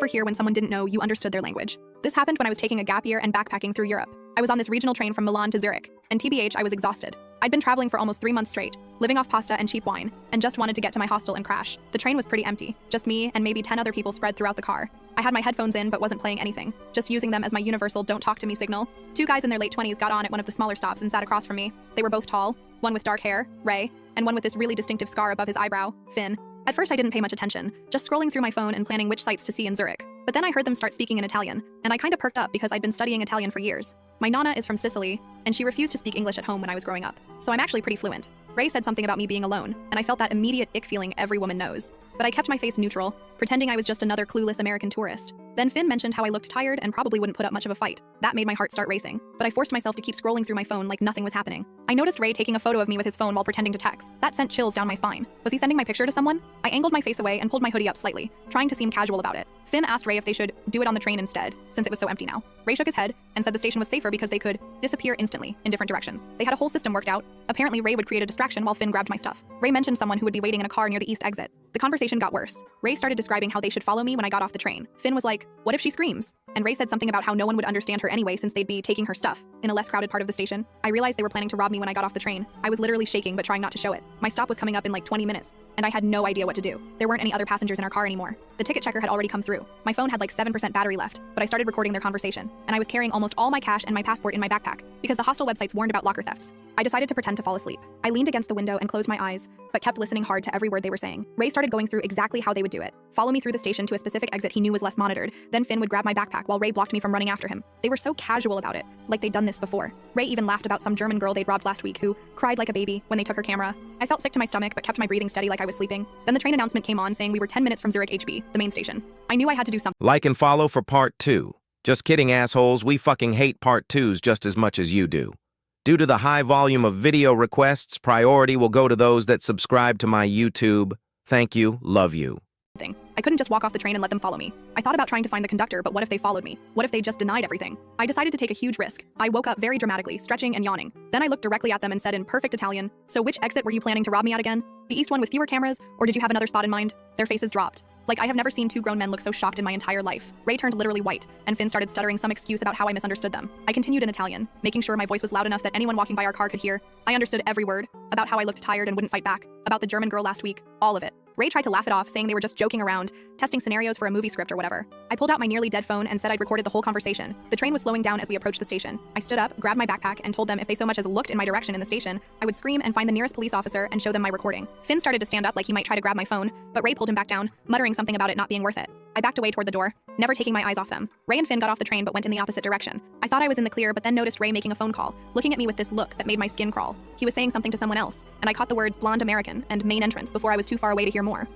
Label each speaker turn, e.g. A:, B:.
A: overhear when someone didn't know you understood their language. This happened when I was taking a gap year and backpacking through Europe. I was on this regional train from Milan to Zurich, and TBH, I was exhausted. I'd been traveling for almost 3 months straight, living off pasta and cheap wine, and just wanted to get to my hostel and crash. The train was pretty empty, just me and maybe 10 other people spread throughout the car. I had my headphones in but wasn't playing anything, just using them as my universal don't talk to me signal. 2 guys in their late 20s got on at one of the smaller stops and sat across from me. They were both tall, one with dark hair, Ray, and one with this really distinctive scar above his eyebrow, Finn. At first I didn't pay much attention, just scrolling through my phone and planning which sites to see in Zurich. But then I heard them start speaking in Italian, and I kinda perked up because I'd been studying Italian for years. My nonna is from Sicily, and she refused to speak English at home when I was growing up, so I'm actually pretty fluent. Ray said something about me being alone, and I felt that immediate ick feeling every woman knows. But I kept my face neutral, pretending I was just another clueless American tourist. Then Finn mentioned how I looked tired and probably wouldn't put up much of a fight. That made my heart start racing, but I forced myself to keep scrolling through my phone like nothing was happening. I noticed Ray taking a photo of me with his phone while pretending to text. That sent chills down my spine. Was he sending my picture to someone? I angled my face away and pulled my hoodie up slightly, trying to seem casual about it. Finn asked Ray if they should do it on the train instead, since it was so empty now. Ray shook his head and said the station was safer because they could disappear instantly in different directions. They had a whole system worked out. Apparently Ray would create a distraction while Finn grabbed my stuff. Ray mentioned someone who would be waiting in a car near the east exit. The conversation got worse. Ray started describing how they should follow me when I got off the train. Finn was like, "What if she screams?" And Ray said something about how no one would understand her anyway since they'd be taking her stuff in a less crowded part of the station. I realized they were planning to rob me when I got off the train. I was literally shaking but trying not to show it. My stop was coming up in like 20 minutes, and I had no idea what to do. There weren't any other passengers in our car anymore. The ticket checker had already come through. My phone had like 7% battery left, but I started recording their conversation, and I was carrying almost all my cash and my passport in my backpack because the hostel websites warned about locker thefts. I decided to pretend to fall asleep. I leaned against the window and closed my eyes, but kept listening hard to every word they were saying. Ray started going through exactly how they would do it. Follow me through the station to a specific exit he knew was less monitored. Then Finn would grab my backpack while Ray blocked me from running after him. They were so casual about it, like they'd done this before. Ray even laughed about some German girl they'd robbed last week who cried like a baby when they took her camera. I felt sick to my stomach but kept my breathing steady like I was sleeping. Then the train announcement came on saying we were 10 minutes from Zurich HB, the main station. I knew I had to do something.
B: Like and follow for part 2. Just kidding, assholes. We fucking hate part 2s just as much as you do. Due to the high volume of video requests, priority will go to those that subscribe to my YouTube. Thank you. Love you.
A: I couldn't just walk off the train and let them follow me. I thought about trying to find the conductor, but what if they followed me? What if they just denied everything? I decided to take a huge risk. I woke up very dramatically, stretching and yawning. Then I looked directly at them and said in perfect Italian, "So which exit were you planning to rob me at again? The east one with fewer cameras, or did you have another spot in mind?" Their faces dropped. Like I have never seen 2 grown men look so shocked in my entire life. Ray turned literally white, and Finn started stuttering some excuse about how I misunderstood them. I continued in Italian, making sure my voice was loud enough that anyone walking by our car could hear. I understood every word, about how I looked tired and wouldn't fight back, about the German girl last week, all of it. Ray tried to laugh it off, saying they were just joking around, testing scenarios for a movie script or whatever. I pulled out my nearly dead phone and said I'd recorded the whole conversation. The train was slowing down as we approached the station. I stood up, grabbed my backpack, and told them if they so much as looked in my direction in the station, I would scream and find the nearest police officer and show them my recording. Finn started to stand up like he might try to grab my phone, but Ray pulled him back down, muttering something about it not being worth it. I backed away toward the door, never taking my eyes off them. Ray and Finn got off the train but went in the opposite direction. I thought I was in the clear but then noticed Ray making a phone call, looking at me with this look that made my skin crawl. He was saying something to someone else, and I caught the words blonde American and main entrance before I was too far away to hear more.